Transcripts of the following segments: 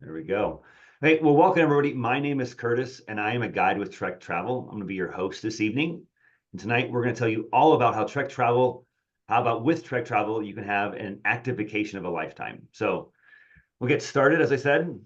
There we go. Hey, well, welcome everybody. My name is Curtis, and I am a guide with Trek Travel. I'm going to be your host this evening. And tonight we're going to tell you all about how about with Trek Travel, you can have an active vacation of a lifetime. So we'll get started. As I said,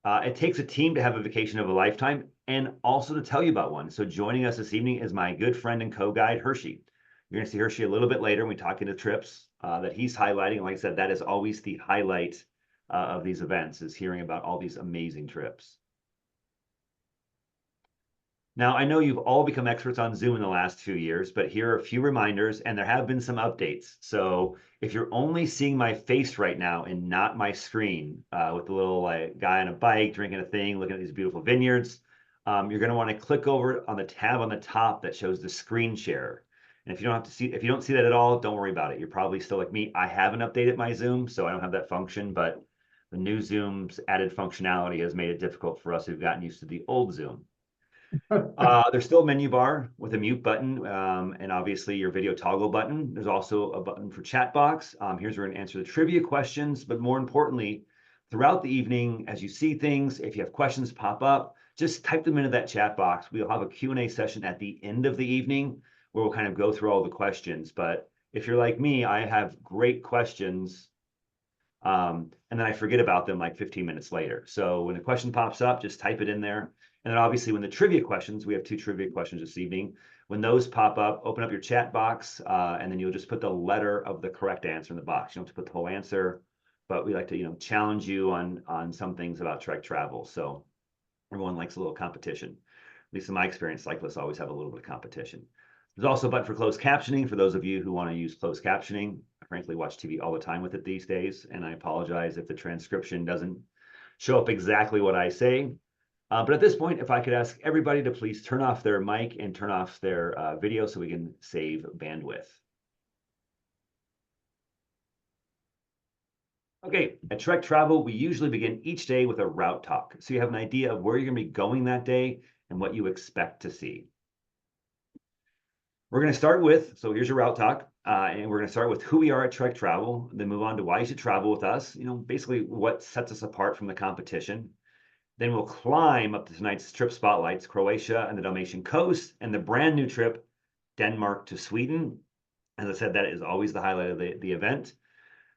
it takes a team to have a vacation of a lifetime and also to tell you about one. So joining us this evening is my good friend and co-guide, Hershey. You're going to see Hershey a little bit later when we talk into trips that he's highlighting. And like I said, that is always the highlight of these events, is hearing about all these amazing trips. Now, I know you've all become experts on Zoom in the last 2 years, but here are a few reminders, and there have been some updates. So if you're only seeing my face right now and not my screen with the little guy on a bike drinking a thing, looking at these beautiful vineyards, you're going to want to click over on the tab on the top that shows the screen share. And if you don't see that at all, don't worry about it. You're probably still like me. I haven't updated my Zoom, so I don't have that function, but the new Zoom's added functionality has made it difficult for us who've gotten used to the old Zoom. There's still a menu bar with a mute button and obviously your video toggle button. There's also a button for chat box. Here's where we're going to answer the trivia questions, but more importantly, throughout the evening, as you see things, if you have questions pop up, just type them into that chat box. We'll have a Q&A session at the end of the evening where we'll kind of go through all the questions. But if you're like me, I have great questions and then I forget about them like 15 minutes later. So when a question pops up, just type it in there. And then obviously when the trivia questions, we have 2 trivia questions this evening. When those pop up, open up your chat box, and then you'll just put the letter of the correct answer in the box. You don't have to put the whole answer, but we like to, challenge you on some things about Trek travel. So everyone likes a little competition. At least in my experience, cyclists always have a little bit of competition. There's also a button for closed captioning for those of you who want to use closed captioning. I frankly watch TV all the time with it these days, and I apologize if the transcription doesn't show up exactly what I say. But at this point, if I could ask everybody to please turn off their mic and turn off their video so we can save bandwidth. Okay, at Trek Travel, we usually begin each day with a route talk, so you have an idea of where you're going to be going that day and what you expect to see. We're going to start with, so here's your route talk, and we're going to start with who we are at Trek Travel, then move on to why you should travel with us, basically what sets us apart from the competition. Then we'll climb up to tonight's trip spotlights, Croatia and the Dalmatian coast, and the brand new trip, Denmark to Sweden. As I said, that is always the highlight of the event.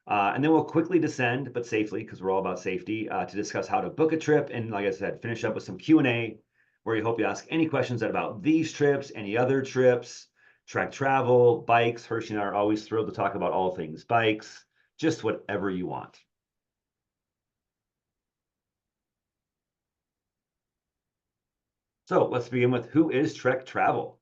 And then we'll quickly descend, but safely, because we're all about safety, to discuss how to book a trip. And like I said, finish up with some Q&A, where we hope you ask any questions about these trips, any other trips, Trek travel, bikes. Hershey and I are always thrilled to talk about all things bikes, just whatever you want. So let's begin with who is Trek Travel?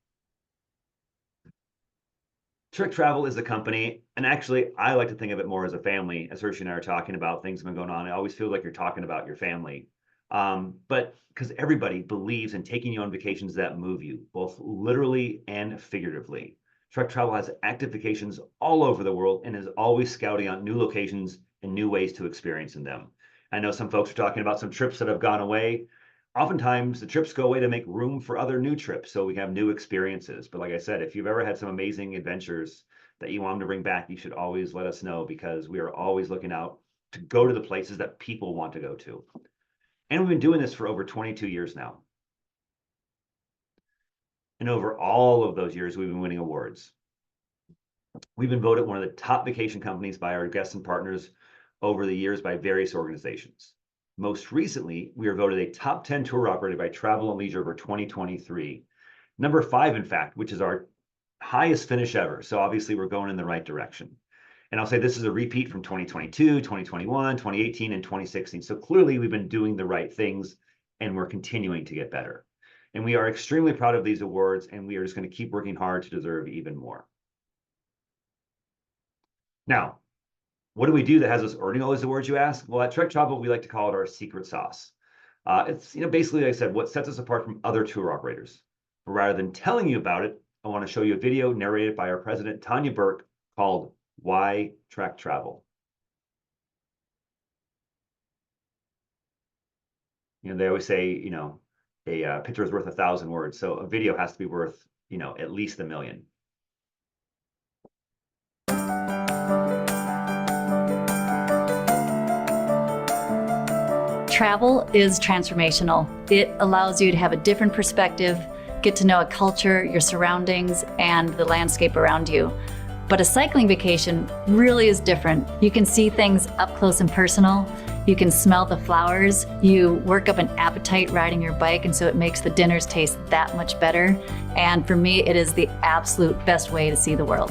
Trek Travel is a company, and actually I like to think of it more as a family. As Hershey and I are talking about things that have been going on, I always feel like you're talking about your family. But because everybody believes in taking you on vacations that move you, both literally and figuratively. Trek Travel has active vacations all over the world and is always scouting out new locations and new ways to experience in them. I know some folks are talking about some trips that have gone away. Oftentimes the trips go away to make room for other new trips so we have new experiences. But like I said, if you've ever had some amazing adventures that you want them to bring back, you should always let us know, because we are always looking out to go to the places that people want to go to. And we've been doing this for over 22 years now. And over all of those years, we've been winning awards. We've been voted one of the top vacation companies by our guests and partners over the years by various organizations. Most recently, we were voted a top 10 tour operator by Travel and Leisure for 2023. Number 5, in fact, which is our highest finish ever. So obviously we're going in the right direction. And I'll say this is a repeat from 2022, 2021, 2018, and 2016. So clearly we've been doing the right things and we're continuing to get better. And we are extremely proud of these awards, and we are just going to keep working hard to deserve even more. Now, what do we do that has us earning all these awards, you ask? Well, at Trek Travel, we like to call it our secret sauce. It's basically, like I said, what sets us apart from other tour operators. But rather than telling you about it, I want to show you a video narrated by our president, Tanya Burke, called Why Trek Travel. They always say, a picture is worth 1,000 words. So a video has to be worth, at least 1,000,000. Travel is transformational. It allows you to have a different perspective, get to know a culture, your surroundings, and the landscape around you. But a cycling vacation really is different. You can see things up close and personal. You can smell the flowers. You work up an appetite riding your bike, and so it makes the dinners taste that much better. And for me, it is the absolute best way to see the world.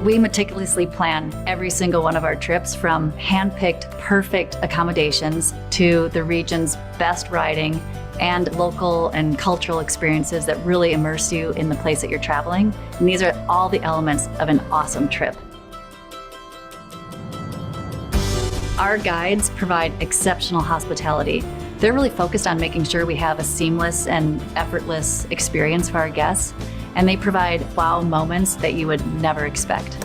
We meticulously plan every single one of our trips, from hand-picked perfect accommodations to the region's best riding and local and cultural experiences that really immerse you in the place that you're traveling. And these are all the elements of an awesome trip. Our guides provide exceptional hospitality. They're really focused on making sure we have a seamless and effortless experience for our guests, and they provide wow moments that you would never expect.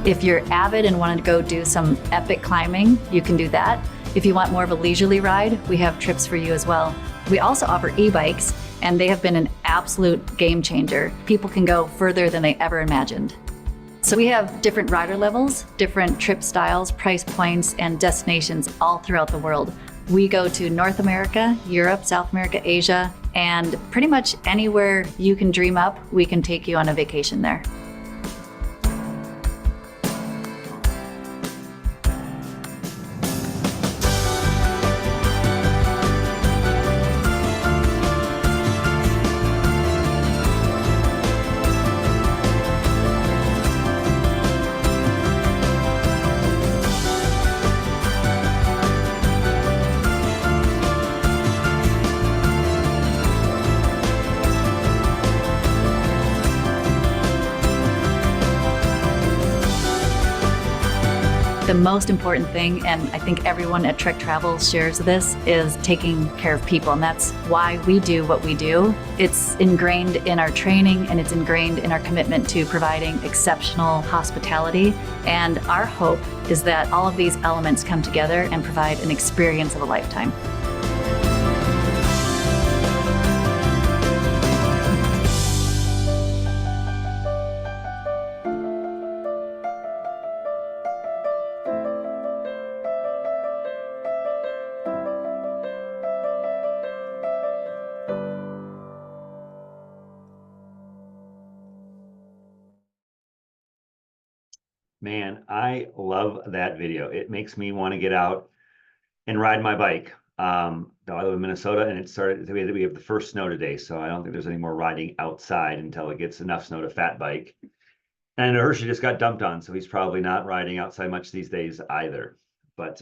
If you're avid and want to go do some epic climbing, you can do that. If you want more of a leisurely ride, we have trips for you as well. We also offer e-bikes, and they have been an absolute game changer. People can go further than they ever imagined. So we have different rider levels, different trip styles, price points, and destinations all throughout the world. We go to North America, Europe, South America, Asia, and pretty much anywhere you can dream up, we can take you on a vacation there. The most important thing, and I think everyone at Trek Travel shares this, is taking care of people. And that's why we do what we do. It's ingrained in our training, and it's ingrained in our commitment to providing exceptional hospitality. And our hope is that all of these elements come together and provide an experience of a lifetime. Man, I love that video. It makes me want to get out and ride my bike. I live in Minnesota, and we have the first snow today, so I don't think there's any more riding outside until it gets enough snow to fat bike. And Hershey just got dumped on, so he's probably not riding outside much these days either. But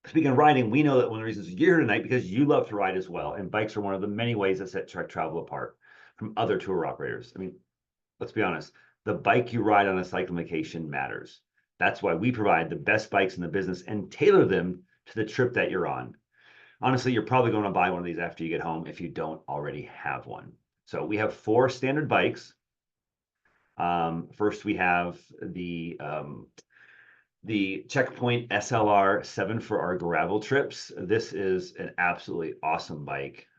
speaking of riding, we know that one of the reasons you're here tonight because you love to ride as well, and bikes are one of the many ways that set Trek Travel apart from other tour operators. I mean, let's be honest. The bike you ride on a cycling vacation matters. That's why we provide the best bikes in the business and tailor them to the trip that you're on. Honestly, you're probably going to buy one of these after you get home if you don't already have one. So we have 4 standard bikes. First, we have the Checkpoint SLR 7 for our gravel trips. This is an absolutely awesome bike.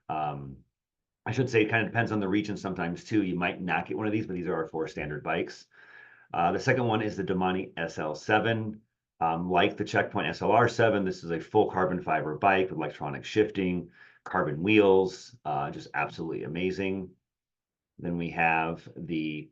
I should say it kind of depends on the region sometimes too. You might not get one of these, but these are our 4 standard bikes. The second one is the Dalmatian SL7. Like the Checkpoint SLR 7, this is a full carbon fiber bike with electronic shifting, carbon wheels, just absolutely amazing. Then we have the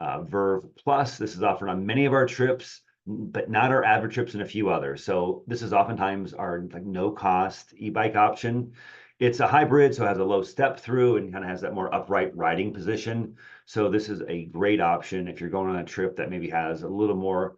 Verve Plus. This is offered on many of our trips, but not our average trips and a few others. So this is oftentimes our no cost e-bike option. It's a hybrid, so it has a low step through and kind of has that more upright riding position. So this is a great option if you're going on a trip that maybe has a little more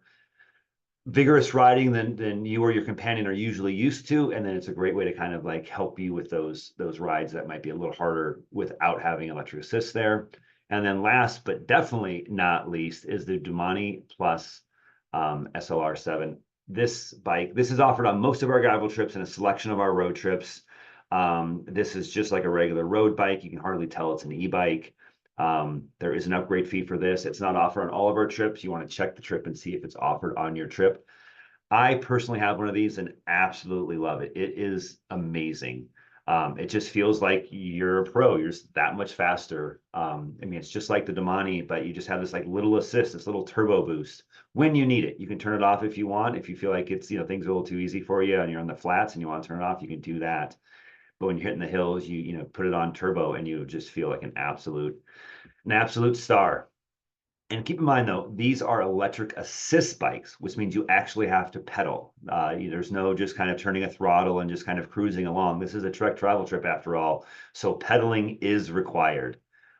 vigorous riding than you or your companion are usually used to. And then it's a great way to kind of like help you with those rides that might be a little harder without having electric assist there. And then last, but definitely not least, is the Dalmatian Plus SLR7. This bike, this is offered on most of our gravel trips and a selection of our road trips. This is just like a regular road bike. You can hardly tell it's an e-bike. There is an upgrade fee for this. It's not offered on all of our trips. You want to check the trip and see if it's offered on your trip. I personally have one of these and absolutely love it. It is amazing. It just feels like you're a pro. You're just that much faster. I mean, it's just like the Damani, but you just have this like little assist, this little turbo boost when you need it. You can turn it off if you want. If you feel like it's, things are a little too easy for you and you're on the flats and you want to turn it off, you can do that. But when you're hitting the hills, you put it on turbo and you just feel like an absolute star. And keep in mind, though, these are electric assist bikes, which means you actually have to pedal. There's no just kind of turning a throttle and just kind of cruising along. This is a trek travel trip after all, so pedaling is required.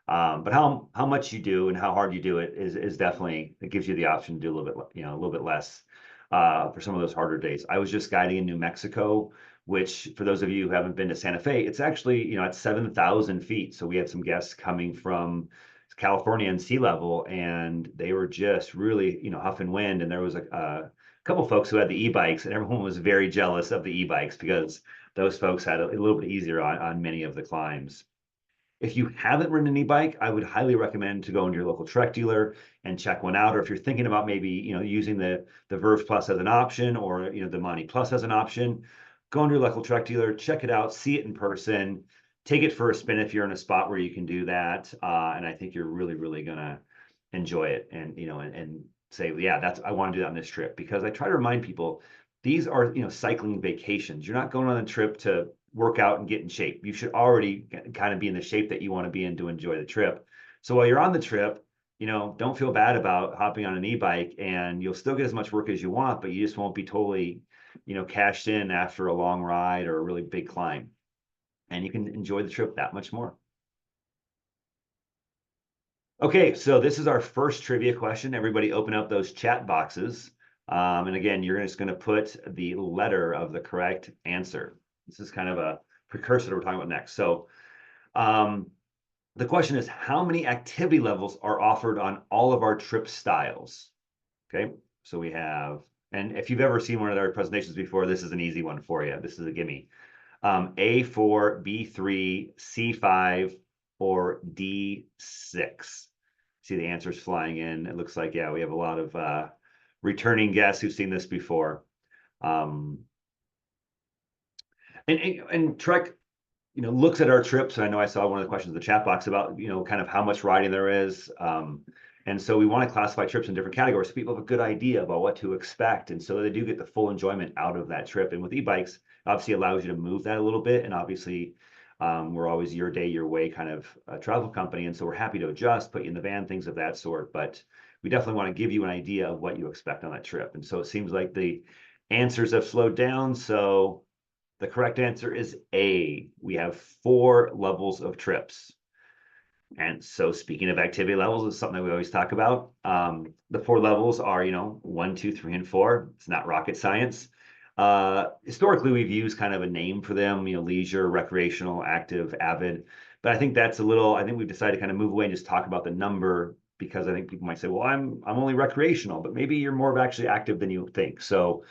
But how much you do and how hard you do it is definitely, it gives you the option to do a little bit, a little bit less for some of those harder days. I was just guiding in New Mexico, which for those of you who haven't been to Santa Fe, it's actually, at 7,000 feet. So we had some guests coming from California and sea level, and they were just really, huff and wind. And there was a couple folks who had the e-bikes, and everyone was very jealous of the e-bikes because those folks had a little bit easier on many of the climbs. If you haven't ridden an e-bike, I would highly recommend to go into your local Trek dealer and check one out. Or if you're thinking about maybe, using the Verve Plus as an option, or, the Mani Plus as an option, go into your local Trek dealer, check it out, see it in person, take it for a spin if you're in a spot where you can do that. And I think you're really, really gonna enjoy it, and and say, yeah, I want to do that on this trip. Because I try to remind people, these are, cycling vacations. You're not going on a trip to work out and get in shape. You should already kind of be in the shape that you want to be in to enjoy the trip. So while you're on the trip, don't feel bad about hopping on an e-bike, and you'll still get as much work as you want, but you just won't be totally, cashed in after a long ride or a really big climb. And you can enjoy the trip that much more. Okay, so this is our first trivia question. Everybody open up those chat boxes. And again, you're just going to put the letter of the correct answer. This is kind of a precursor to what we're talking about next. So the question is, how many activity levels are offered on all of our trip styles? Okay, so we have, and if you've ever seen one of our presentations before, this is an easy one for you. This is a gimme. A4, B3, C5, or D6. See the answers flying in. It looks like, yeah, we have a lot of returning guests who've seen this before. And Trek, looks at our trips. And I know I saw one of the questions in the chat box about, kind of how much riding there is. And so we want to classify trips in different categories so people have a good idea about what to expect. And so they do get the full enjoyment out of that trip. And with e-bikes, obviously allows you to move that a little bit. And obviously, we're always your day, your way kind of travel company. And so we're happy to adjust, put you in the van, things of that sort. But we definitely want to give you an idea of what you expect on that trip. And so it seems like the answers have slowed down. So the correct answer is A. We have 4 levels of trips. And so speaking of activity levels, it's something that we always talk about. The 4 levels are, 1, 2, 3, and 4. It's not rocket science. Historically, we've used kind of a name for them, leisure, recreational, active, avid. But I think I think we've decided to kind of move away and just talk about the number, because I think people might say, well, I'm only recreational, but maybe you're more of actually active than you think. So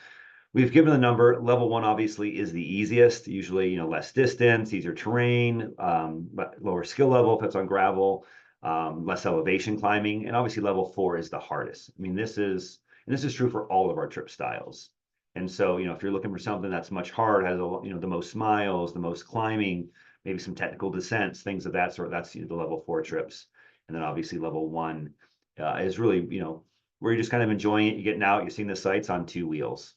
we've given the number. Level 1 obviously is the easiest, usually, less distance, easier terrain, but lower skill level if it's on gravel, less elevation climbing. And obviously level 4 is the hardest. I mean, this is true for all of our trip styles. And so, if you're looking for something that's much hard, has the most miles, the most climbing, maybe some technical descents, things of that sort, that's the level 4 trips. And then obviously level 1 is really, where you're just kind of enjoying it. You're getting out, you're seeing the sights on 2 wheels.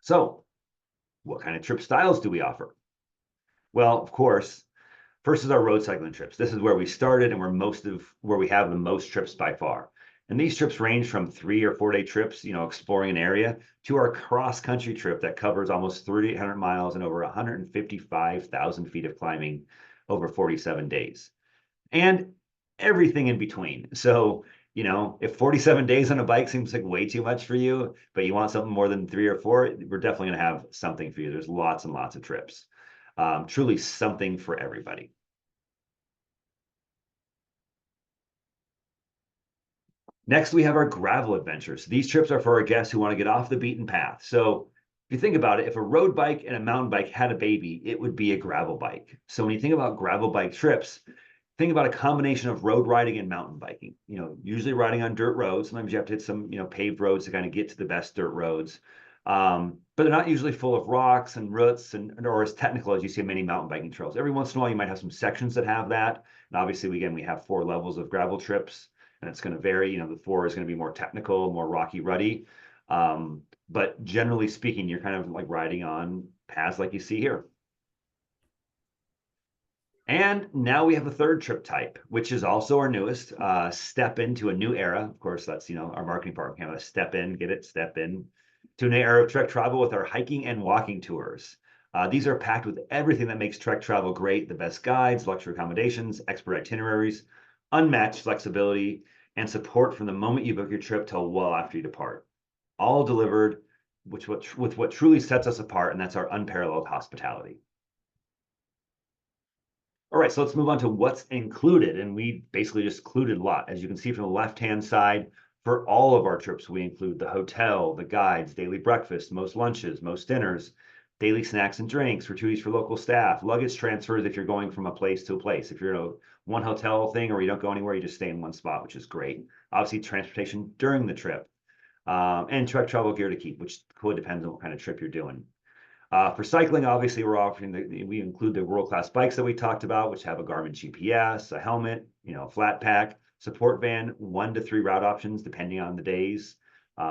So what kind of trip styles do we offer? Well, of course, first is our road cycling trips. This is where we started and where we have the most trips by far. And these trips range from 3 or 4 day trips, exploring an area, to our cross-country trip that covers almost 3,800 miles and over 155,000 feet of climbing over 47 days. And everything in between. So, if 47 days on a bike seems like way too much for you, but you want something more than 3 or 4, we're definitely going to have something for you. There's lots and lots of trips. Truly something for everybody. Next, we have our gravel adventures. These trips are for our guests who want to get off the beaten path. So if you think about it, if a road bike and a mountain bike had a baby, it would be a gravel bike. So when you think about gravel bike trips, think about a combination of road riding and mountain biking. Usually riding on dirt roads. Sometimes you have to hit some, paved roads to kind of get to the best dirt roads. But they're not usually full of rocks and roots and or as technical as you see in many mountain biking trails. Every once in a while, you might have some sections that have that. And obviously, again, we have 4 levels of gravel trips, and it's going to vary. The 4 is going to be more technical, more rocky, ruddy. But generally speaking, you're kind of like riding on paths like you see here. And now we have a third trip type, which is also our newest, step into a new era. Of course, that's, our marketing department kind of step in, get it, step in to an era of trek travel with our hiking and walking tours. These are packed with everything that makes trek travel great: the best guides, luxury accommodations, expert itineraries, unmatched flexibility, and support from the moment you book your trip till well after you depart. All delivered with what truly sets us apart, and that's our unparalleled hospitality. All right, so let's move on to what's included. And we basically just included a lot. As you can see from the left-hand side, for all of our trips, we include the hotel, the guides, daily breakfast, most lunches, most dinners, daily snacks and drinks, gratuities for local staff, luggage transfers if you're going from a place to a place. If you're in a one hotel thing or you don't go anywhere, you just stay in one spot, which is great. Obviously, transportation during the trip, and trek travel gear to keep, which could depend on what kind of trip you're doing. For cycling, obviously, we're offering we include the world-class bikes that we talked about, which have a Garmin GPS, a helmet, a flat pack, support van, 1 to 3 route options depending on the days.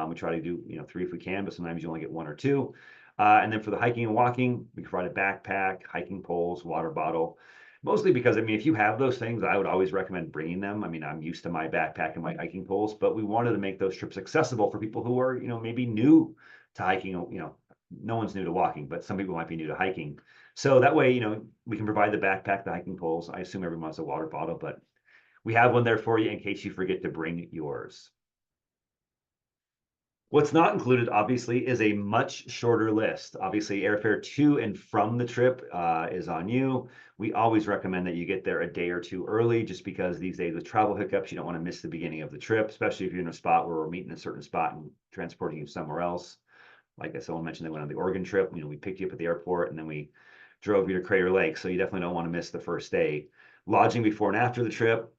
We try to do 3 if we can, but sometimes you only get 1 or 2. And then for the hiking and walking, we provide a backpack, hiking poles, water bottle. Mostly because, if you have those things, I would always recommend bringing them. I'm used to my backpack and my hiking poles, but we wanted to make those trips accessible for people who are, maybe new to hiking. No one's new to walking, but some people might be new to hiking. So that way, we can provide the backpack, the hiking poles. I assume everyone has a water bottle, but we have one there for you in case you forget to bring yours. What's not included, obviously, is a much shorter list. Obviously, airfare to and from the trip is on you. We always recommend that you get there a day or 2 early, just because these days with travel hiccups, you don't want to miss the beginning of the trip, especially if you're in a spot where we're meeting a certain spot and transporting you somewhere else. Like someone mentioned, they went on the Oregon trip. We picked you up at the airport and then we drove you to Crater Lake. So you definitely don't want to miss the first day. Lodging before and after the trip,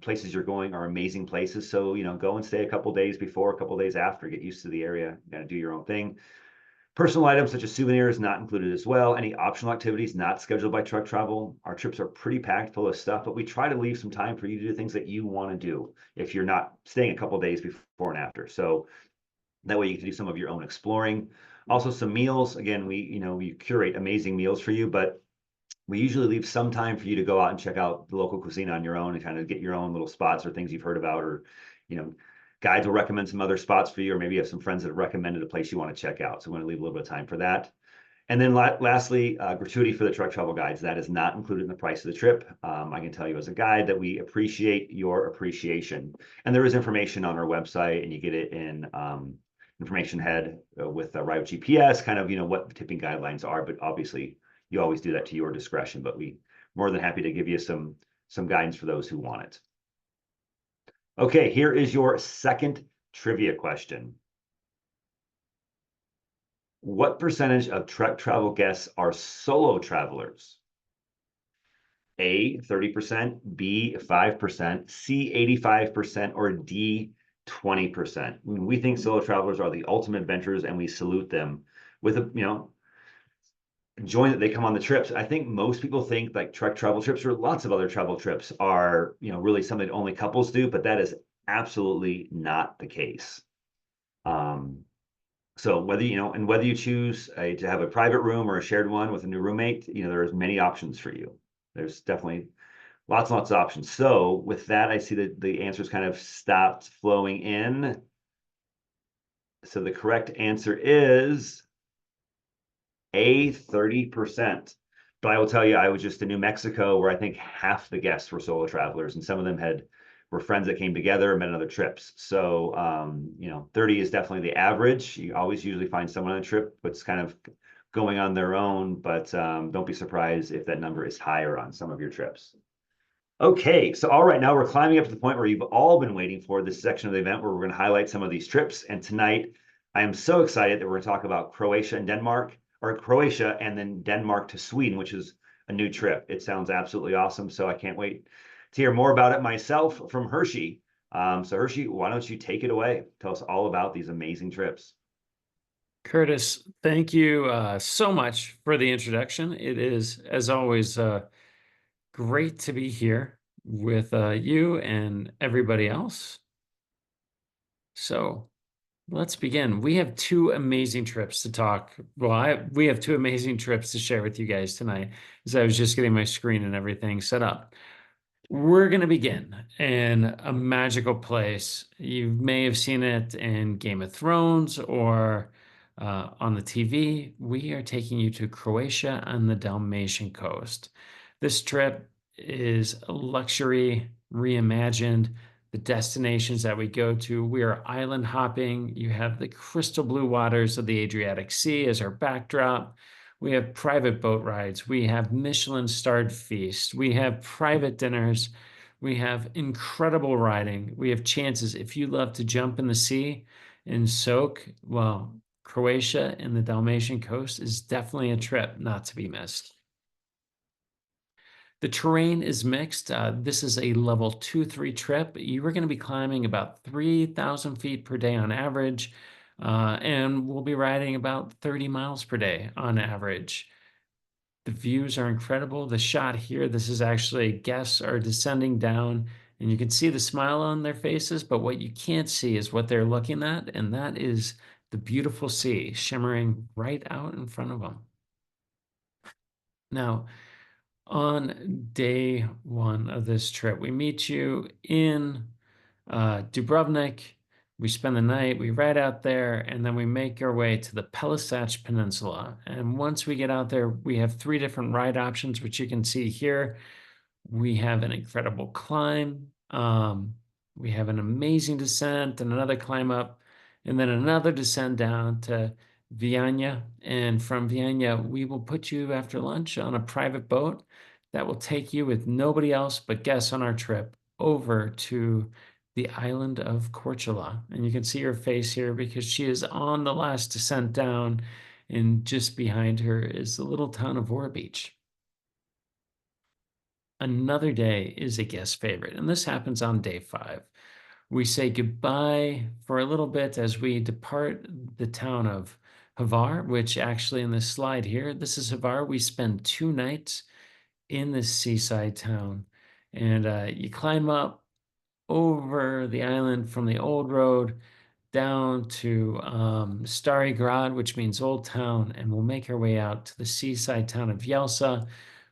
places you're going are amazing places. So, go and stay a couple days before, a couple days after, get used to the area, kind of do your own thing. Personal items such as souvenirs not included as well. Any optional activities not scheduled by truck travel. Our trips are pretty packed full of stuff, but we try to leave some time for you to do things that you want to do if you're not staying a couple days before and after. So that way you can do some of your own exploring. Also some meals. Again, we curate amazing meals for you, but we usually leave some time for you to go out and check out the local cuisine on your own and kind of get your own little spots or things you've heard about, or, guides will recommend some other spots for you, or maybe you have some friends that have recommended a place you want to check out. So we want to leave a little bit of time for that. And then lastly, gratuity for the truck travel guides. That is not included in the price of the trip. I can tell you as a guide that we appreciate your appreciation. And there is information on our website, and you get it in information head with Ride with GPS, kind of, what tipping guidelines are. But obviously, you always do that to your discretion. But we more than happy to give you some guidance for those who want it. Okay, here is your second trivia question. What percentage of trek travel guests are solo travelers? A, 30%, B, 5%, C, 85%, or D, 20%. We think solo travelers are the ultimate adventurers, and we salute them with enjoying that they come on the trips. I think most people think like trek travel trips or lots of other travel trips are, really something that only couples do, but that is absolutely not the case. So whether you choose to have a private room or a shared one with a new roommate, there's many options for you. There's definitely lots and lots of options. So with that, I see that the answers kind of stopped flowing in. So the correct answer is A, 30%. But I will tell you, I was just in New Mexico where I think half the guests were solo travelers, and some of them were friends that came together and met on other trips. So 30 is definitely the average. You always usually find someone on a trip that's kind of going on their own, but don't be surprised if that number is higher on some of your trips. Okay, so all right, now we're climbing up to the point where you've all been waiting for, this section of the event where we're going to highlight some of these trips. And tonight, I am so excited that we're going to talk about Croatia and Denmark, or Croatia and then Denmark to Sweden, which is a new trip. It sounds absolutely awesome, so I can't wait to hear more about it myself from Hershey. So Hershey, why don't you take it away? Tell us all about these amazing trips. Curtis, thank you so much for the introduction. It is, as always, great to be here with you and everybody else. So let's begin. We have two amazing trips to talk. Well, we have two amazing trips to share with you guys tonight, as I was just getting my screen and everything set up. We're going to begin in a magical place. You may have seen it in Game of Thrones or on the TV. We are taking you to Croatia on the Dalmatian coast. This trip is a luxury reimagined. The destinations that we go to, we are island hopping. You have the crystal blue waters of the Adriatic Sea as our backdrop. We have private boat rides. We have Michelin-starred feasts. We have private dinners. We have incredible riding. We have chances. If you love to jump in the sea and soak, well, Croatia and the Dalmatian coast is definitely a trip not to be missed. The terrain is mixed. This is a level 2-3 trip. You are going to be climbing about 3,000 feet per day on average, and we'll be riding about 30 miles per day on average. The views are incredible. The shot here, this is actually guests are descending down, and you can see the smile on their faces, but what you can't see is what they're looking at, and that is the beautiful sea shimmering right out in front of them. Now, on day one of this trip, we meet you in Dubrovnik. We spend the night, we ride out there, and then we make our way to the Pelisach Peninsula. And once we get out there, we have 3 different ride options, which you can see here. We have an incredible climb. We have an amazing descent and another climb up, and then another descent down to Viana. And from Viana, we will put you after lunch on a private boat that will take you with nobody else but guests on our trip over to the island of Korčula. And you can see her face here because she is on the last descent down, and just behind her is the little town of Beach. Another day is a guest favorite, and this happens on day 5. We say goodbye for a little bit as we depart the town of Hvar, which actually in this slide here, this is Hvar. We spend 2 nights in this seaside town, and you climb up over the island from the old road down to Stari Grad, which means old town, and we'll make our way out to the seaside town of Jelsa.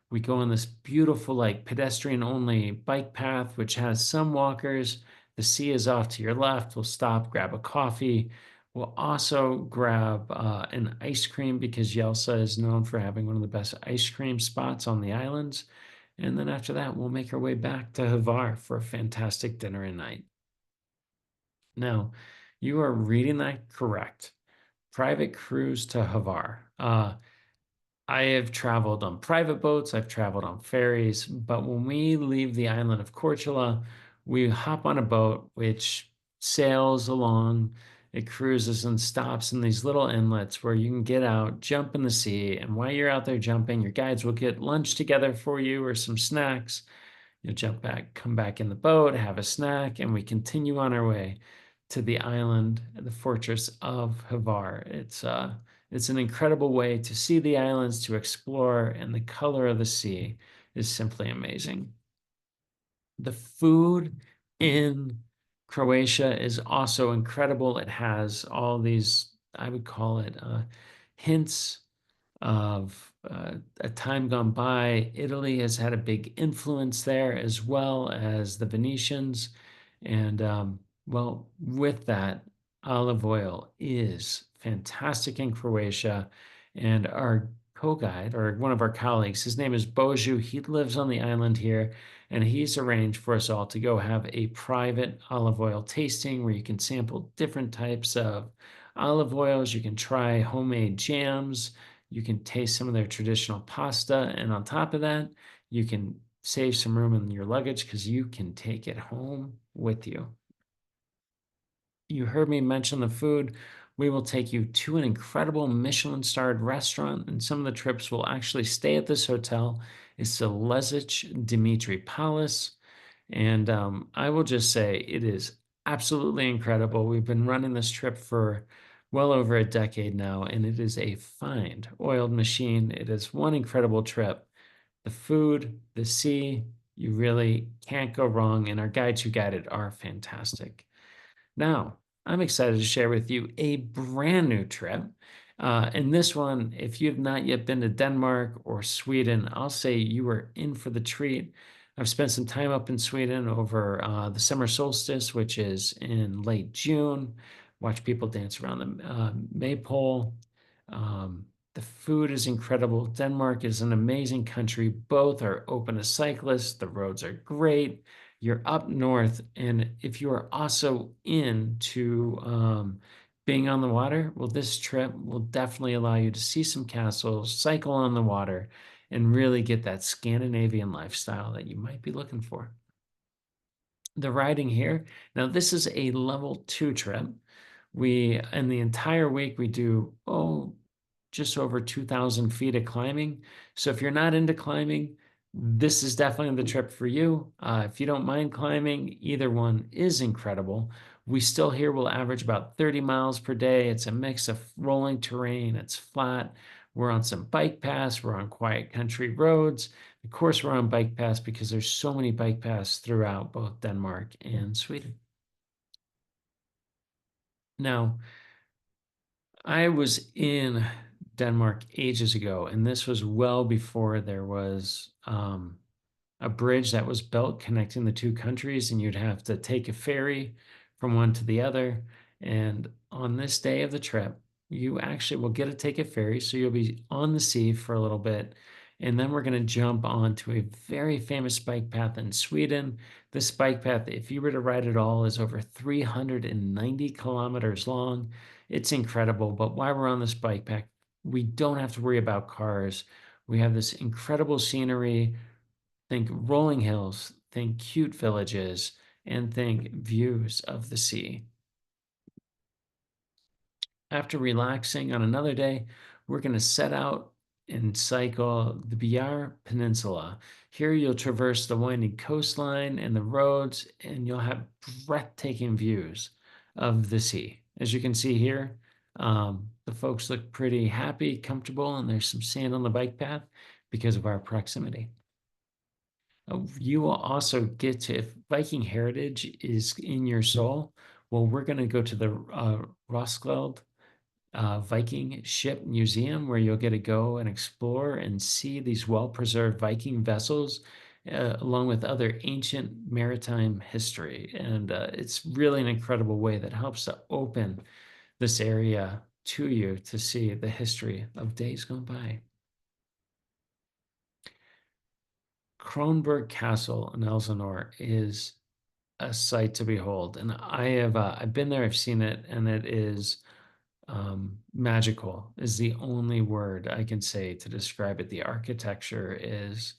We go on this beautiful, like pedestrian only bike path, which has some walkers. The sea is off to your left. We'll stop, grab a coffee. We'll also grab an ice cream because Jelsa is known for having one of the best ice cream spots on the islands. And then after that, we'll make our way back to Hvar for a fantastic dinner and night. Now, you are reading that correct. Private cruise to Hvar. I have traveled on private boats, I've traveled on ferries, but when we leave the island of Korčula, we hop on a boat which sails along. It cruises and stops in these little inlets where you can get out, jump in the sea, and while you're out there jumping, your guides will get lunch together for you or some snacks. You'll jump back, come back in the boat, have a snack, and we continue on our way to the island, the fortress of Hvar. It's an incredible way to see the islands, to explore, and the color of the sea is simply amazing. The food in Croatia is also incredible. It has all these, I would call it, hints of a time gone by. Italy has had a big influence there, as well as the Venetians. And well, with that, olive oil is fantastic in Croatia. And our co-guide, or one of our colleagues, his name is Boju. He lives on the island here, and he's arranged for us all to go have a private olive oil tasting where you can sample different types of olive oils. You can try homemade jams. You can taste some of their traditional pasta. And on top of that, you can save some room in your luggage because you can take it home with you. You heard me mention the food. We will take you to an incredible Michelin-starred restaurant, and some of the trips will actually stay at this hotel. It's the Lezic Dimitri Palace, and I will just say it is absolutely incredible. We've been running this trip for well over a decade now, and it is a fine oiled machine. It is one incredible trip. The food, the sea, you really can't go wrong, and our guides who guide it are fantastic. Now, I'm excited to share with you a brand new trip. And this one, if you have not yet been to Denmark or Sweden, I'll say you are in for the treat. I've spent some time up in Sweden over the summer solstice, which is in late June. Watch people dance around the maypole. Um, the food is incredible. Denmark is an amazing country. Both are open to cyclists. The roads are great. You're up north, and if you are also into being on the water, well, this trip will definitely allow you to see some castles, cycle on the water, and really get that Scandinavian lifestyle that you might be looking for. The riding here, now this is a level 2 trip. In the entire week, we do, just over 2,000 feet of climbing. So if you're not into climbing, this is definitely the trip for you. If you don't mind climbing, either one is incredible. We still here will average about 30 miles per day. It's a mix of rolling terrain, it's flat. We're on some bike paths, we're on quiet country roads. Of course, we're on bike paths because there's so many bike paths throughout both Denmark and Sweden. Now, I was in Denmark ages ago, and this was well before there was a bridge that was built connecting the two countries, and you'd have to take a ferry from one to the other. And on this day of the trip, you actually will get to take a ferry, so you'll be on the sea for a little bit. And then we're going to jump onto a very famous bike path in Sweden. This bike path, if you were to ride it all, is over 390 kilometers long. It's incredible. But while we're on this bike path, we don't have to worry about cars. We have this incredible scenery. Think rolling hills, think cute villages, and think views of the sea. After relaxing on another day, we're going to set out and cycle the Bjar Peninsula. Here you'll traverse the winding coastline and the roads, and you'll have breathtaking views of the sea. As you can see here, the folks look pretty happy, comfortable, and there's some sand on the bike path because of our proximity. You will also get to, if Viking heritage is in your soul, well, we're going to go to the Roskilde Viking Ship Museum, where you'll get to go and explore and see these well-preserved Viking vessels, along with other ancient maritime history. And it's really an incredible way that helps to open this area to you to see the history of days gone by. Kronborg Castle in Elsinore is a sight to behold, and I've been there, I've seen it, and it is magical is the only word I can say to describe it. The architecture it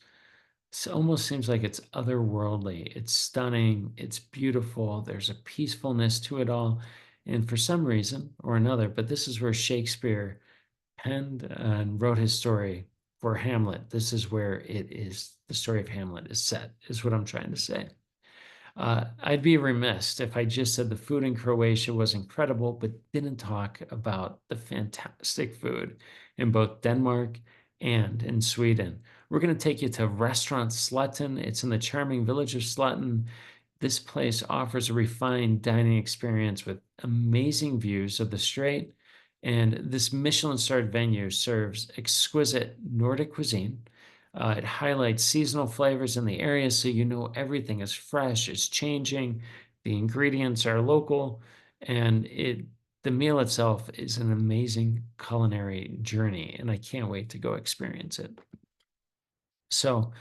almost seems like it's otherworldly. It's stunning, it's beautiful, there's a peacefulness to it all, and for some reason or another, but this is where Shakespeare penned and wrote his story for Hamlet. This is where it is, the story of Hamlet is set, is what I'm trying to say. I'd be remiss if I just said the food in Croatia was incredible, but didn't talk about the fantastic food in both Denmark and in Sweden. We're going to take you to Restaurant Slutten. It's in the charming village of Slutten. This place offers a refined dining experience with amazing views of the strait. And this Michelin-starred venue serves exquisite Nordic cuisine. It highlights seasonal flavors in the area, so you know everything is fresh, it's changing, the ingredients are local, and the meal itself is an amazing culinary journey, and I can't wait to go experience it. So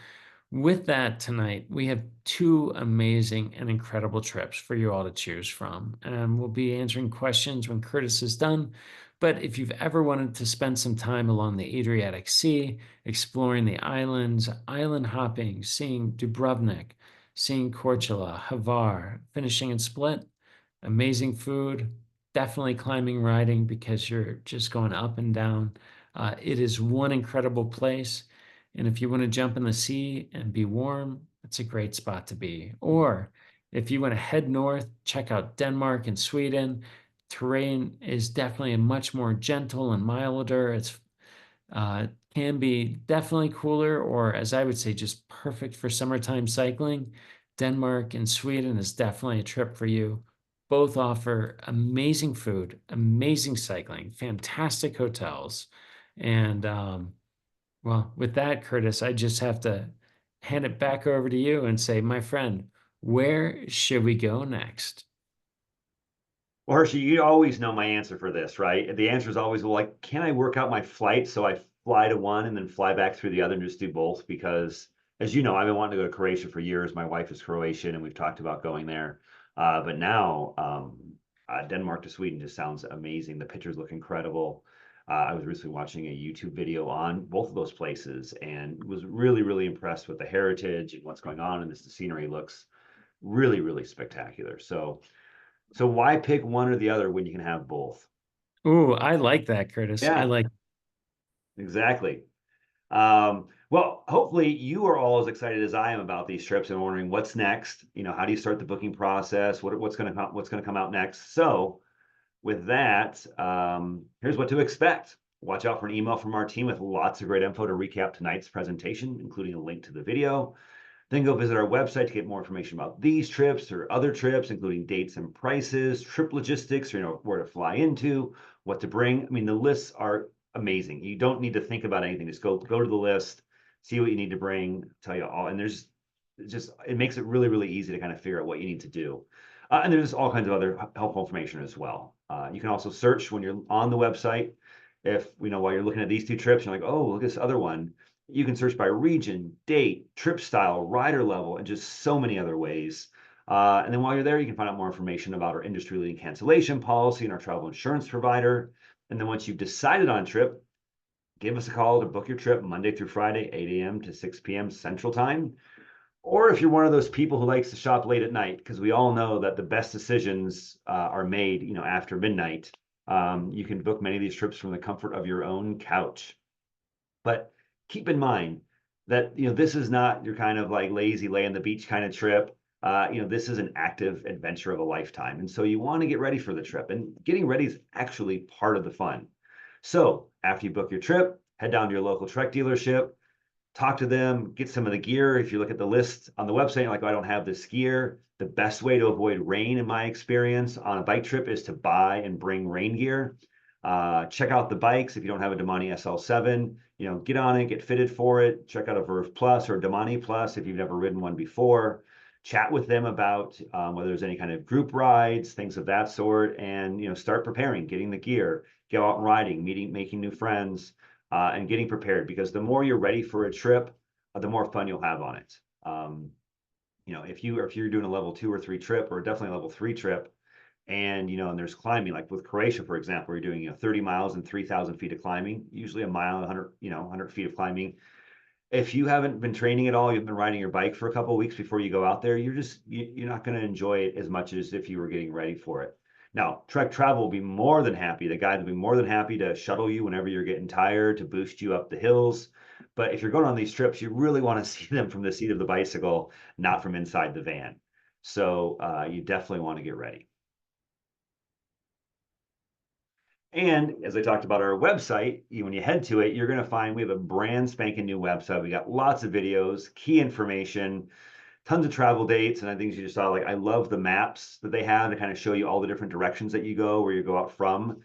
with that, tonight, we have two amazing and incredible trips for you all to choose from. And we'll be answering questions when Curtis is done. But if you've ever wanted to spend some time along the Adriatic Sea, exploring the islands, island hopping, seeing Dubrovnik, seeing Korčula, Hvar, finishing in Split, amazing food, definitely climbing, riding, because you're just going up and down. It is one incredible place. And if you want to jump in the sea and be warm, it's a great spot to be. Or if you want to head north, check out Denmark and Sweden. terrain is definitely a much more gentle and milder. It's can be definitely cooler, or as I would say, just perfect for summertime cycling. Denmark and Sweden is definitely a trip for you. Both offer amazing food, amazing cycling, fantastic hotels. And well, with that, Curtis, I just have to hand it back over to you and say, my friend, where should we go next? Well, Hershey, you always know my answer for this, right? The answer is always, well, like, can I work out my flight so I fly to one and then fly back through the other and just do both? Because, as you know, I've been wanting to go to Croatia for years. My wife is Croatian, and we've talked about going there. But now, Denmark to Sweden just sounds amazing. The pictures look incredible. I was recently watching a YouTube video on both of those places and was really, really impressed with the heritage and what's going on. And this, the scenery looks really, really spectacular. So why pick one or the other when you can have both? Ooh, I like that, Curtis. I Yeah, like. exactly. Well, hopefully you are all as excited as I am about these trips and wondering what's next. How do you start the booking process? What's going to come out next? So with that, here's what to expect. Watch out for an email from our team with lots of great info to recap tonight's presentation, including a link to the video. Then go visit our website to get more information about these trips or other trips, including dates and prices, trip logistics, where to fly into, what to bring. I mean, the lists are amazing. You don't need to think about anything. Just go to the list, see what you need to bring, tell you all. And there's just, it makes it really, really easy to kind of figure out what you need to do. And there's all kinds of other helpful information as well. You can also search when you're on the website. If, while you're looking at these two trips, you're like, oh, look at this other one. You can search by region, date, trip style, rider level, and just so many other ways. And then while you're there, you can find out more information about our industry-leading cancellation policy and our travel insurance provider. And then once you've decided on a trip, give us a call to book your trip Monday through Friday, 8 a.m. to 6 p.m. Central Time. Or if you're one of those people who likes to shop late at night, because we all know that the best decisions are made, after midnight, you can book many of these trips from the comfort of your own couch. But keep in mind that this is not your kind of like lazy lay on the beach kind of trip. This is an active adventure of a lifetime, and so you want to get ready for the trip. And getting ready is actually part of the fun. So after you book your trip, head down to your local Trek dealership, talk to them, get some of the gear. If you look at the list on the website, you're like, oh, I don't have this gear. The best way to avoid rain, in my experience, on a bike trip is to buy and bring rain gear. Check out the bikes. If you don't have a Damani SL7, get on it, get fitted for it. Check out a Verve Plus or a Damani Plus if you've never ridden one before. Chat with them about whether there's any kind of group rides, things of that sort, and start preparing, getting the gear, go out and riding, making new friends, and getting prepared. Because the more you're ready for a trip, the more fun you'll have on it. If you're doing a level 2 or 3 trip, or definitely a level 3 trip, and and there's climbing, like with Croatia, for example, you're doing 30 miles and 3,000 feet of climbing, usually a mile, 100 feet of climbing. If you haven't been training at all, you've been riding your bike for a couple of weeks before you go out there, you're not going to enjoy it as much as if you were getting ready for it. Now, Trek Travel will be more than happy. The guide will be more than happy to shuttle you whenever you're getting tired, to boost you up the hills. But if you're going on these trips, you really want to see them from the seat of the bicycle, not from inside the van. So you definitely want to get ready. And as I talked about our website, when you head to it, you're going to find we have a brand spanking new website. We got lots of videos, key information, tons of travel dates, and I think you just saw, like, I love the maps that they have to kind of show you all the different directions that you go, where you go out from.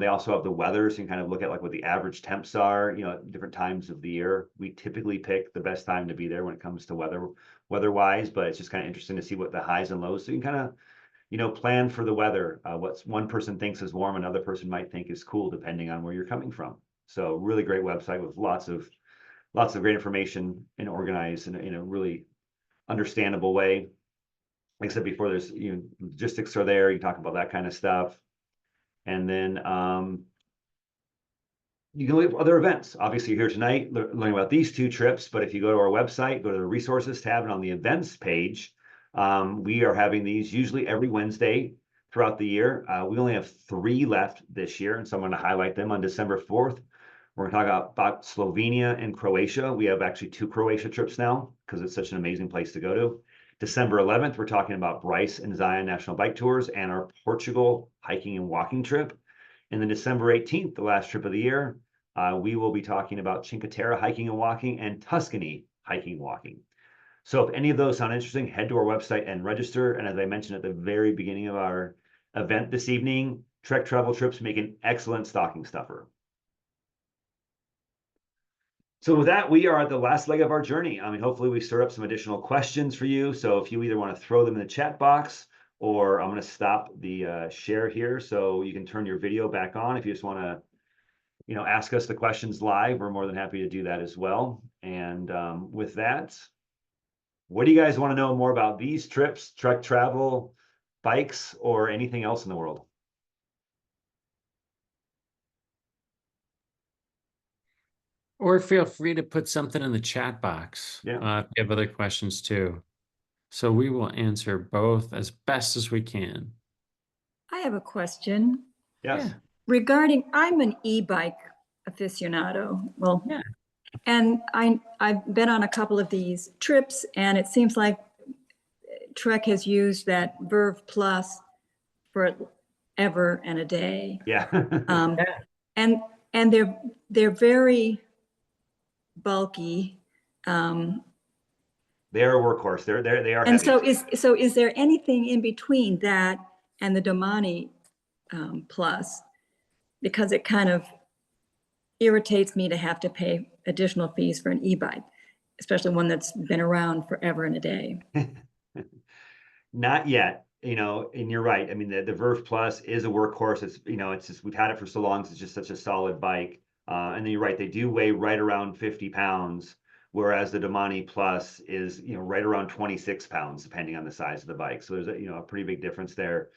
They also have the weather, so you can kind of look at like what the average temps are, at different times of the year. We typically pick the best time to be there when it comes to weather-wise, but it's just kind of interesting to see what the highs and lows, so you can kind of plan for the weather. What one person thinks is warm, another person might think is cool, depending on where you're coming from. So really great website with lots of great information and organized in a really understandable way. Like I said before, there's logistics are there. You talk about that kind of stuff, and then you can look at other events. Obviously, you're here tonight learning about these 2 trips, but if you go to our website, go to the resources tab, and on the events page, we are having these usually every Wednesday throughout the year. We only have 3 left this year, and so I'm going to highlight them. On December 4th, We're going to talk about Slovenia and Croatia. We have actually 2 Croatia trips now because it's such an amazing place to go to. December 11th, we're talking about Bryce and Zion National Bike Tours and our Portugal hiking and walking trip. And then December 18th, the last trip of the year, we will be talking about Cinque Terre hiking and walking and Tuscany hiking and walking. So if any of those sound interesting, head to our website and register. And as I mentioned at the very beginning of our event this evening, Trek Travel Trips make an excellent stocking stuffer. So with that, we are at the last leg of our journey. I mean, hopefully we stir up some additional questions for you. So if you either want to throw them in the chat box, or I'm going to stop the share here so you can turn your video back on. If you just want to, ask us the questions live, we're more than happy to do that as well. And with that, what do you guys want to know more about these trips, Trek travel, bikes, or anything else in the world? Or feel free to put something in the chat box. Yeah. If you have other questions too. So we will answer both as best as we can. I have a question. Yes. Yeah. Regarding, I'm an e-bike aficionado. Well, Yeah. and I've been on a couple of these trips, and it seems like Trek has used that Verve Plus for ever and a day. Yeah. And they're very bulky. They are a workhorse. They are And heavy. so is there anything in between that and the Domani Plus? Because it kind of irritates me to have to pay additional fees for an e-bike, especially one that's been around forever and a day. Not yet, and you're right. I mean, the Verve Plus is a workhorse. It's, it's just, we've had it for so long. It's just such a solid bike. And then you're right. They do weigh right around 50 pounds, whereas the Domani Plus is, right around 26 pounds, depending on the size of the bike. So there's a pretty big difference there.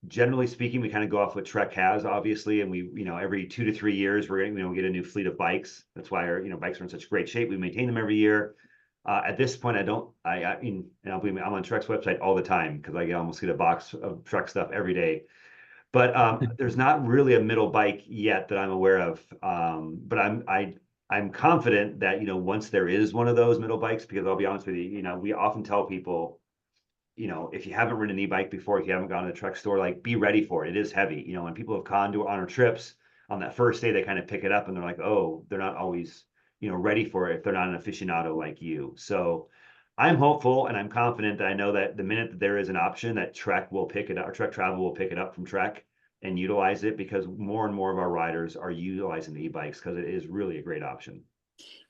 Generally speaking, we kind of go off what Trek has, obviously, and we, every 2 to 3 years, we're going to, get a new fleet of bikes. That's why our, bikes are in such great shape. We maintain them every year. At this point, I mean, and I'll believe me, I'm on Trek's website all the time because I almost get a box of Trek stuff every day. But there's not really a middle bike yet that I'm aware of. But I'm confident that, once there is one of those middle bikes, because I'll be honest with you, we often tell people, if you haven't ridden an e-bike before, if you haven't gone to the Trek store, like, be ready for it. It is heavy. When people have gone on our trips, on that first day, they kind of pick it up and they're like, oh, they're not always, ready for it if they're not an aficionado like you. So I'm hopeful and I'm confident that I know that the minute that there is an option, that Trek will pick it up, or Trek Travel will pick it up from Trek and utilize it, because more and more of our riders are utilizing the e-bikes because it is really a great option.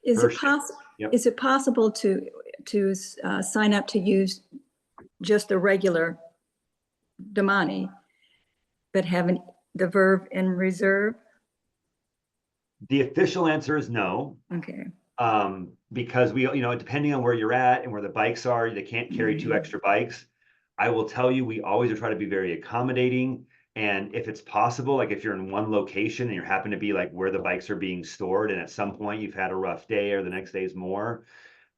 Is it possible to sign up to use just the regular Domani, but having the Verve in reserve? The official answer is no. Okay. Because we, depending on where you're at and where the bikes are, they can't carry 2 extra bikes. I will tell you, we always try to be very accommodating. And if it's possible, like if you're in one location and you happen to be like where the bikes are being stored, and at some point you've had a rough day or the next day's more,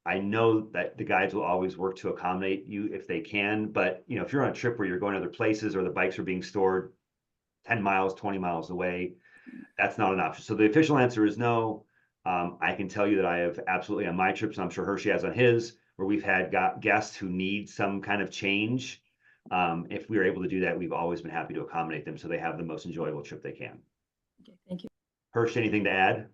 I know that the guides will always work to accommodate you if they can. But, if you're on a trip where you're going other places or the bikes are being stored 10 miles, 20 miles away, that's not an option. So the official answer is no. I can tell you that I have absolutely on my trips, and I'm sure Hershey has on his, where we've had guests who need some kind of change. If we are able to do that, we've always been happy to accommodate them so they have the most enjoyable trip they can. Okay, thank you. Hershey, anything to add?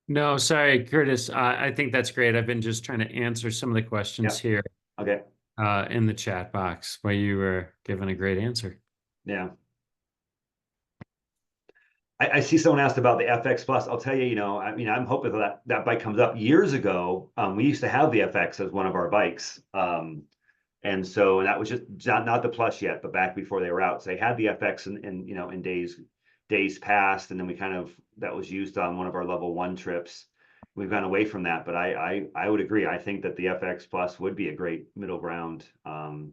No, sorry, Curtis. I think that's great. I've been just trying to answer some of the questions here. Okay. In the chat box, where you were given a great answer. Yeah. I see someone asked about the FX Plus. I'll tell you, I'm hoping that bike comes up. Years ago, we used to have the FX as one of our bikes. And that was just not the Plus yet, but back before they were out. So they had the FX in days past. And then that was used on one of our level 1 trips. We've gone away from that, but I would agree. I think that the FX Plus would be a great middle ground. And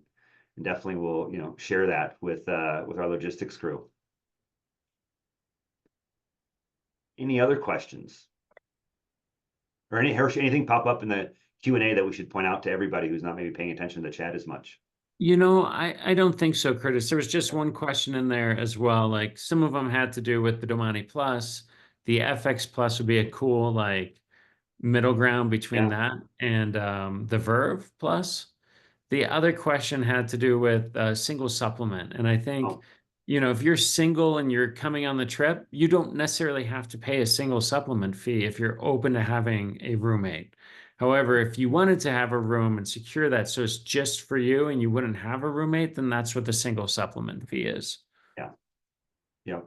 definitely will, share that with our logistics crew. Any other questions? Or anything pop up in the Q&A that we should point out to everybody who's not maybe paying attention to the chat as much? I don't think so, Curtis. There was just one question in there as well. Like some of them had to do with the Domani Plus. The FX Plus would be a cool like middle ground between Yeah. that and the Verve Plus. The other question had to do with a single supplement. And I think, Oh, if you're single and you're coming on the trip, you don't necessarily have to pay a single supplement fee if you're open to having a roommate. However, if you wanted to have a room and secure that so it's just for you and you wouldn't have a roommate, then that's what the single supplement fee is. yeah. Yeah.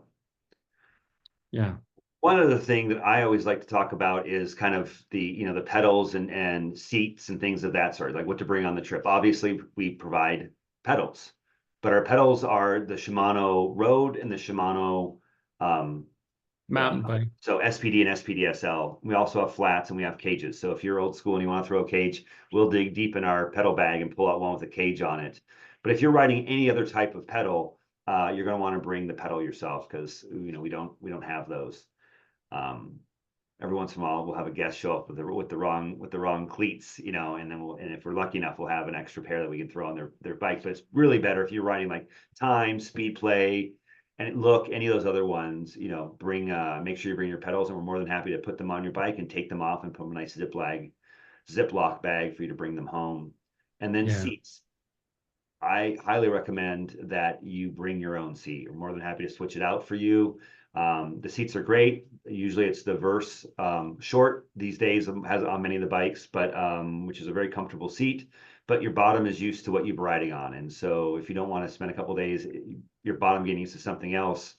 Yeah. One other thing that I always like to talk about is kind of the pedals and seats and things of that sort, like what to bring on the trip. Obviously, we provide pedals, but our pedals are the Shimano Road and the Shimano Mountain bike. so SPD and SPDSL. We also have flats and we have cages. So if you're old school and you want to throw a cage, we'll dig deep in our pedal bag and pull out one with a cage on it. But if you're riding any other type of pedal, you're going to want to bring the pedal yourself because we don't have those. Um, every once in a while, we'll have a guest show up with the wrong cleats, and if we're lucky enough, we'll have an extra pair that we can throw on their bike. But it's really better if you're riding like time, speed play, and look any of those other ones. Make sure you bring your pedals, and we're more than happy to put them on your bike and take them off and put them in a nice Ziploc bag for you to bring them home. And then Yeah. seats. I highly recommend that you bring your own seat. We're more than happy to switch it out for you. The seats are great. Usually it's the Verse short these days has on many of the bikes, but which is a very comfortable seat. But your bottom is used to what you're riding on, and so if you don't want to spend a couple days your bottom getting used to something else,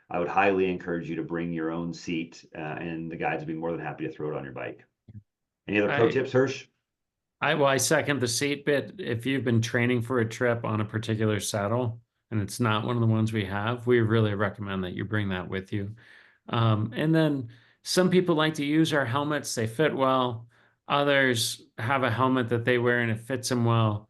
I would highly encourage you to bring your own seat, and the guides would be more than happy to throw it on your bike. Any other pro I tips, Hirsch? I second the seat bit. If you've been training for a trip on a particular saddle and it's not one of the ones we have, we really recommend that you bring that with you. And then some people like to use our helmets. They fit well. Others have a helmet that they wear and it fits them well.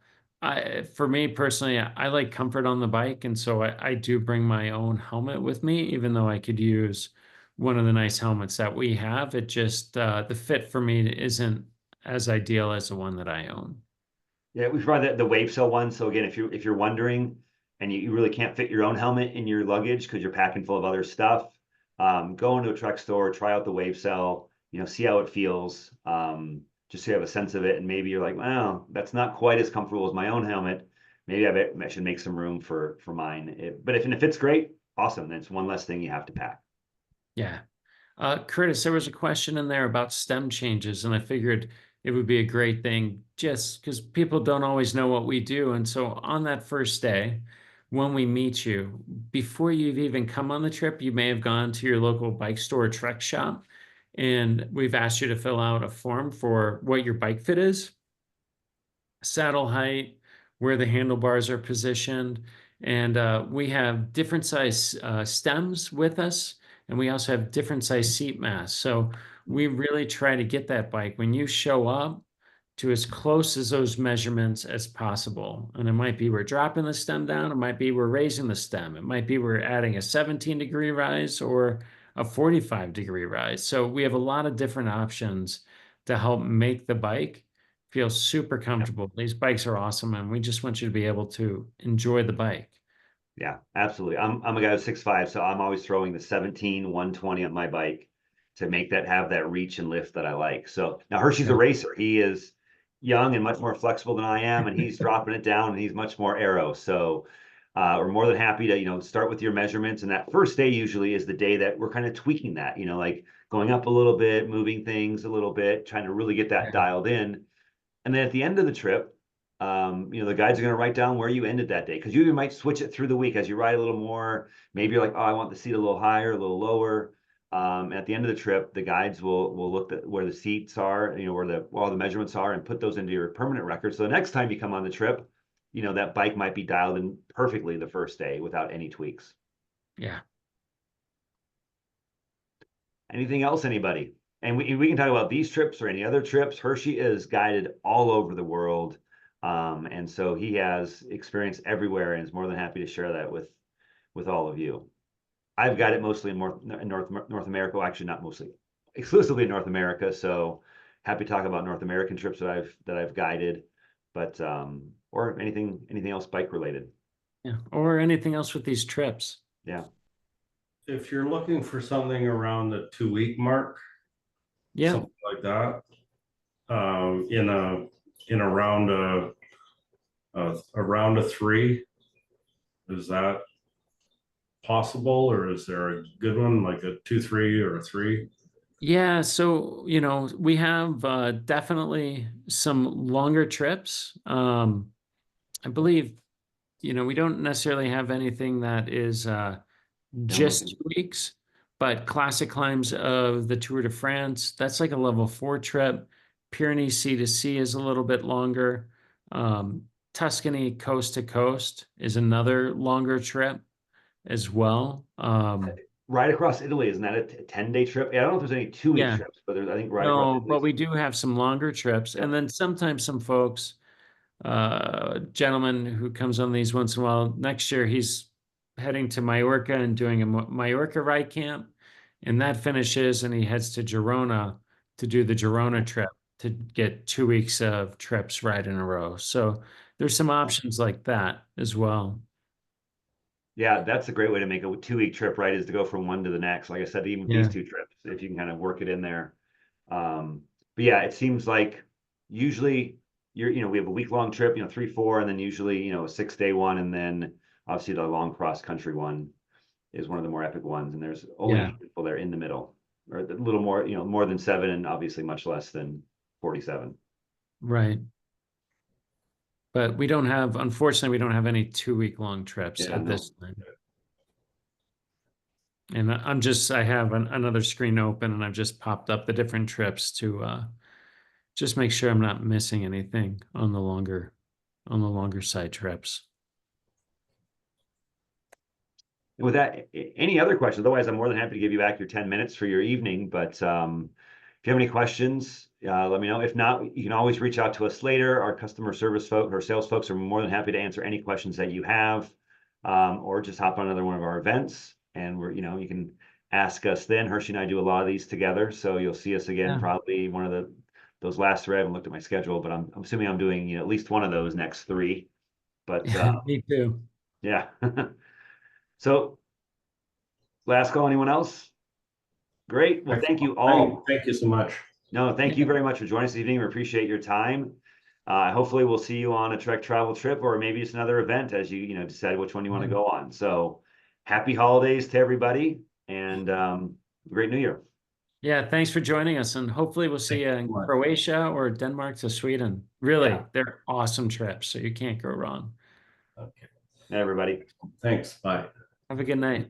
For me personally, I like comfort on the bike. And so I do bring my own helmet with me, even though I could use one of the nice helmets that we have. It just, the fit for me isn't as ideal as the one that I own. Yeah, we provide the wave cell one. So again, if you're wondering and you really can't fit your own helmet in your luggage because you're packing full of other stuff, go into a truck store, try out the wave cell, see how it feels, just so you have a sense of it. And maybe you're like, well, that's not quite as comfortable as my own helmet. Maybe I should make some room for mine. But if it fits great, awesome. Then it's one less thing you have to pack. Yeah. Curtis, there was a question in there about stem changes, and I figured it would be a great thing just because people don't always know what we do. And so on that first day, when we meet you, before you've even come on the trip, you may have gone to your local bike store or trek shop, and we've asked you to fill out a form for what your bike fit is, saddle height, where the handlebars are positioned. And we have different size stems with us, and we also have different size seat mass. So we really try to get that bike when you show up to as close as those measurements as possible. And it might be we're dropping the stem down, it might be we're raising the stem, it might be we're adding a 17-degree rise or a 45-degree rise. So we have a lot of different options to help make the bike feel super comfortable. These bikes are awesome, and we just want you to be able to enjoy the bike. Yeah, absolutely. I'm a guy who's 6'5", so I'm always throwing the 17 120 on my bike to make that have that reach and lift that I like. So now Hershey's a Yeah. racer. He is young and much more flexible than I am, and he's dropping it down and he's much more aero. So we're more than happy to, start with your measurements. And that first day usually is the day that we're kind of tweaking that, like going up a little bit, moving things a little bit, trying to really get that Yeah. dialed in. And then at the end of the trip, the guides are going to write down where you ended that day because you even might switch it through the week as you ride a little more. Maybe you're like, oh, I want the seat a little higher, a little lower. At the end of the trip, the guides will look at where the seats are, where all the measurements are, and put those into your permanent record. So the next time you come on the trip, that bike might be dialed in perfectly the first day without any tweaks. Yeah. Anything else, anybody? And we can talk about these trips or any other trips. Hershey is guided all over the world. And so he has experience everywhere and is more than happy to share that with all of you. I've got it mostly in North America. Well, actually, not mostly, exclusively in North America. So happy to talk about North American trips that I've guided. but or anything else bike related. Yeah, or anything else with these trips. Yeah. If you're looking for something around the 2 week mark, Yeah, something like that, in a round of 3, is that possible, or is there a good one like a 2-3 or a 3? yeah. So, we have definitely some longer trips. I believe, we don't necessarily have anything that is just looking. 2 weeks, but classic climbs of the Tour de France, that's like a level 4 trip. Pyrenees Sea to Sea is a little bit longer. Tuscany coast to coast is another longer trip as well. Right across Italy, isn't that a 10-day trip? Yeah, I don't know if there's any 2 week Yeah. trips, but there's, I think right across No, Italy. but we do have some longer trips. Yep. And then sometimes some folks, gentleman who comes on these once in a while, next year he's heading to Mallorca and doing a Mallorca ride camp. And that finishes and he heads to Girona to do the Girona trip to get 2 weeks of trips right in a row. So there's some options like that as well. Yeah, that's a great way to make a 2 week trip, right? Is to go from one to the next. Like I said, even with Yeah. these 2 trips, if you can kind of work it in there. But yeah, it seems like usually we have a week-long trip, 3, 4, and then usually, a 6-day one, and then obviously the long cross-country one is one of the more epic ones, and there's only Yeah. people there in the middle, or a little more, more than 7, and obviously much less than 47. Right. But unfortunately, we don't have any 2 week long trips Yeah, at no. this time. And I have another screen open and I've just popped up the different trips to just make sure I'm not missing anything on the longer side trips. With that, any other questions? Otherwise, I'm more than happy to give you back your 10 minutes for your evening. But if you have any questions, let me know. If not, you can always reach out to us later. Our customer service folks or sales folks are more than happy to answer any questions that you have, or just hop on another one of our events. And you can ask us then. Hershey and I do a lot of these together, so you'll see us again probably one of those last 3. I haven't looked at my schedule, but I'm assuming I'm doing at least one of those next 3. But Me too. yeah. So, last call, anyone else? Great. Well, thank you all. Thank you so much. No, thank you very much for joining us this evening. We appreciate your time. Hopefully we'll see you on a Trek travel trip, or maybe it's another event as you decide which one you want to go on. So happy holidays to everybody, and great New Year. Yeah, thanks for joining us, and hopefully we'll see you in Croatia or Denmark to Sweden. Really, they're awesome trips, so you can't go wrong. Okay. Everybody. Thanks. Bye. Have a good night.